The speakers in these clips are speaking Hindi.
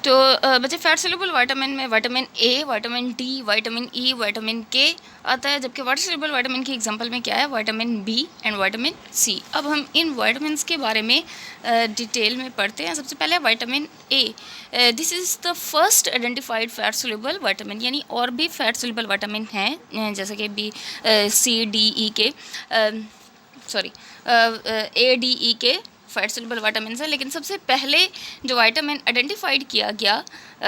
तो बच्चे फैट सोल्यूबल विटामिन में vitamin A, vitamin D, vitamin E, vitamin K आता है, जबकि वाटर सोल्यूबल विटामिन की एग्जांपल में क्या है, vitamin B and vitamin C. अब हम इन विटामिन्स के बारे में डिटेल में पढ़ते हैं। सबसे पहले vitamin A, this is the first identified fat soluble vitamin, यानी और भी फैट सोल्यूबल विटामिन हैं जैसे कि बी, सी, डी, ई के, सॉरी, ए, डी, ई के फैट सोल्यूबल विटामिन है, लेकिन सबसे पहले जो विटामिन आइडेंटिफाइड किया गया,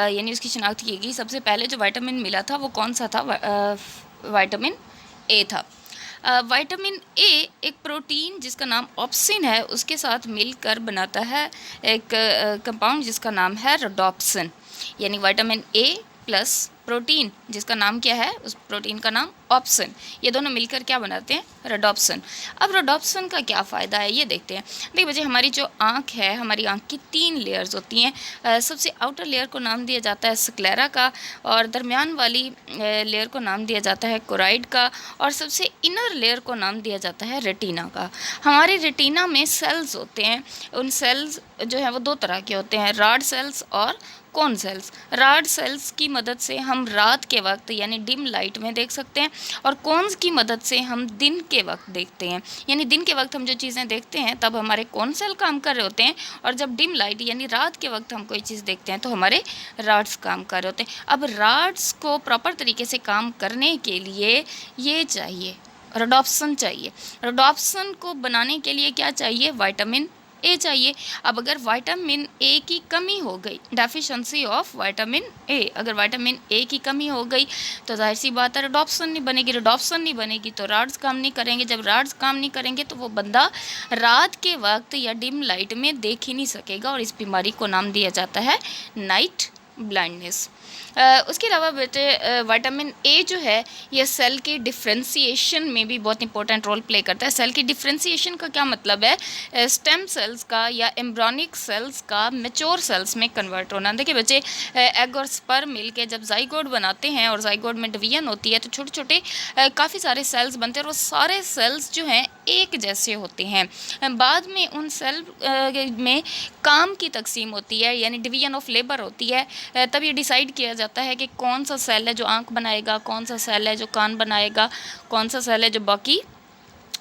यानी उसकी शिनाख्त की गई, सबसे पहले जो विटामिन मिला था वो कौन सा था, विटामिन ए था। विटामिन ए एक प्रोटीन जिसका नाम ऑप्सिन है उसके साथ मिलकर बनाता है एक कंपाउंड जिसका नाम है रोडोप्सिन, यानी विटामिन ए प्लस प्रोटीन जिसका नाम क्या है, उस प्रोटीन का नाम ऑप्सिन, ये दोनों मिलकर क्या बनाते हैं, रोडोप्सिन। अब रोडोप्सिन का क्या फ़ायदा है ये देखते हैं। देखिए बच्चे, हमारी जो आँख है, हमारी आँख की 3 लेयर्स होती हैं। सबसे आउटर लेयर को नाम दिया जाता है स्क्लेरा का, और दरमियान वाली लेयर को नाम दिया जाता है कोराइड का, और सबसे इनर लेयर को नाम दिया जाता है रेटिना का। हमारे रेटिना में सेल्स होते हैं, उन सेल्स जो है वो 2 तरह के होते हैं, रॉड सेल्स और कोन सेल्स। रॉड सेल्स की मदद से हम रात के वक्त यानी डिम लाइट में देख सकते हैं, और कोन्स की मदद से हम दिन के वक्त देखते हैं, यानी दिन के वक्त हम जो चीज़ें देखते हैं तब हमारे कोन सेल काम कर रहे होते हैं, और जब डिम लाइट यानी रात के वक्त हम कोई चीज़ देखते हैं तो हमारे रॉड्स काम कर रहे होते हैं। अब रॉड्स को प्रॉपर तरीके से काम करने के लिए ये चाहिए, रोडोप्सिन चाहिए। रोडोप्सिन को बनाने के लिए क्या चाहिए, विटामिन ए चाहिए। अब अगर विटामिन ए की कमी हो गई, डेफिशिएंसी ऑफ विटामिन ए, अगर विटामिन ए की कमी हो गई तो जाहिर सी बात है रोडोप्सिन नहीं बनेगी, रोडोप्सिन नहीं बनेगी तो रॉड्स काम नहीं करेंगे, जब रॉड्स काम नहीं करेंगे तो वो बंदा रात के वक्त या डिम लाइट में देख ही नहीं सकेगा, और इस बीमारी को नाम दिया जाता है नाइट ब्लाइंडनेस। उसके अलावा बेटे विटामिन ए जो है ये सेल की डिफ्रेंसीशन में भी बहुत इंपॉर्टेंट रोल प्ले करता है। सेल की डिफ्रेंसीशन का क्या मतलब है, स्टेम सेल्स का या एम्ब्रॉनिक सेल्स का मैच्योर सेल्स में कन्वर्ट होना। देखिए बच्चे, एग और स्पर्म मिलके जब जाइगोट बनाते हैं और जाइगोट में डिवीजन होती है तो छोटे छोटे काफ़ी सारे सेल्स बनते हैं, और वो सारे सेल्स जो हैं एक जैसे होते हैं। बाद में उन सेल में काम की तकसीम होती है, यानी डिवीजन ऑफ लेबर होती है, तब ये डिसाइड किया जाता है कि कौन सा सेल है जो आंख बनाएगा, कौन सा सेल है जो कान बनाएगा, कौन सा सेल है जो बाकी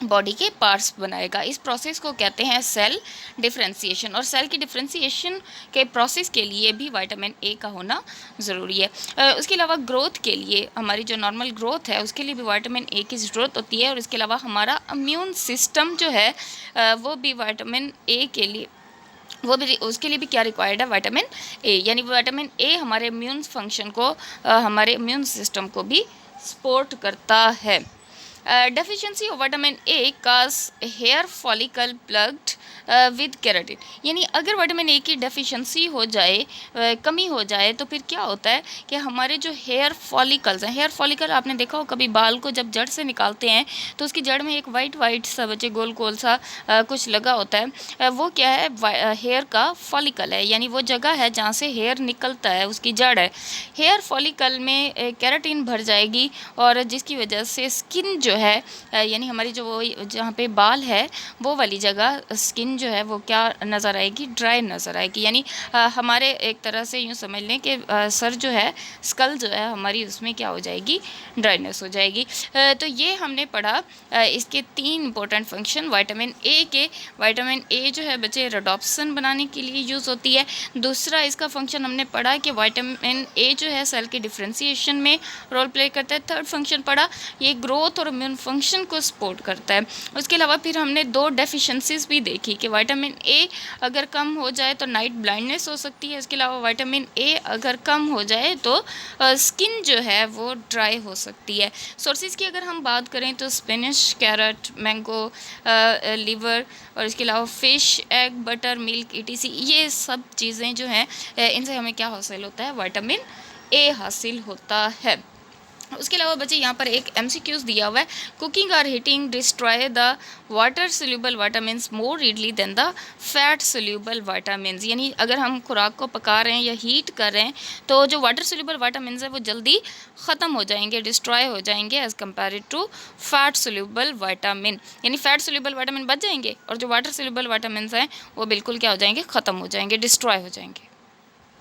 बॉडी के पार्ट्स बनाएगा। इस प्रोसेस को कहते हैं सेल डिफ्रेंसीशन, और सेल की डिफ्रेंसीशन के प्रोसेस के लिए भी विटामिन ए का होना ज़रूरी है। उसके अलावा ग्रोथ के लिए, हमारी जो नॉर्मल ग्रोथ है उसके लिए भी विटामिन ए की ज़रूरत होती है, और इसके अलावा हमारा इम्यून सिस्टम जो है वो भी विटामिन ए के लिए, वो भी उसके लिए भी क्या रिक्वायर्ड है, विटामिन ए, यानी विटामिन ए हमारे इम्यून फंक्शन को, हमारे इम्यून सिस्टम को भी सपोर्ट करता है। Deficiency of vitamin A cause hair follicle plugged with keratin, यानी अगर विटामिन ए की डेफिशिएंसी हो जाए, कमी हो जाए, तो फिर क्या होता है कि हमारे जो हेयर फॉलिकल्स हैं, हेयर फॉलिकल आपने देखा हो कभी बाल को जब जड़ से निकालते हैं तो उसकी जड़ में एक वाइट वाइट सा बच्चे गोल गोल सा कुछ लगा होता है, वो क्या है, हेयर का फॉलिकल है, यानी वो जगह है जहाँ से हेयर निकलता है, उसकी जड़ है। हेयर फॉलिकल में केराटिन भर जाएगी, और जिसकी वजह से स्किन जो है, यानी हमारी जो वो जहाँ पे बाल है वो वाली जगह स्किन जो है वो क्या नज़र आएगी, ड्राई नज़र आएगी, यानी हमारे एक तरह से यूँ समझ लें कि सर जो है, स्कल जो है हमारी, उसमें क्या हो जाएगी, ड्राइनेस हो जाएगी। तो ये हमने पढ़ा इसके 3 इंपॉर्टेंट फंक्शन विटामिन ए के। विटामिन ए जो है बच्चे रोडोप्सिन बनाने के लिए यूज़ होती है। दूसरा इसका फंक्शन हमने पढ़ा कि विटामिन ए जो है सेल के डिफ्रेंसीशन में रोल प्ले करता है। थर्ड फंक्शन पढ़ा, ये ग्रोथ और इम्यून फंक्शन को सपोर्ट करता है। उसके अलावा फिर हमने 2 डेफिशिएंसीज भी देखी कि विटामिन ए अगर कम हो जाए तो नाइट ब्लाइंडनेस हो सकती है। इसके अलावा विटामिन ए अगर कम हो जाए तो स्किन जो है वो ड्राई हो सकती है। सोर्सेज की अगर हम बात करें तो स्पिनच, कैरेट, मैंगो, लीवर, और इसके अलावा fish, egg, butter, milk, etc, ये सब चीज़ें जो हैं इनसे हमें क्या हासिल होता है, विटामिन ए हासिल होता है। उसके अलावा बच्चे यहाँ पर एक MCQs दिया हुआ है, कुकिंग और heating destroy the water soluble vitamins more readily than the fat soluble vitamins, यानी अगर हम खुराक को पका रहे हैं या हीट कर रहे हैं तो जो वाटर सोल्यूबल विटामिन्स है वो जल्दी ख़त्म हो जाएंगे, डिस्ट्रॉय हो जाएंगे as compare to fat soluble vitamin, यानी फैट सोल्यूबल विटामिन बच जाएंगे और जो वाटर सोल्यूबल विटामिन्स हैं वो बिल्कुल क्या हो जाएंगे, ख़त्म हो जाएंगे, डिस्ट्रॉय हो जाएंगे।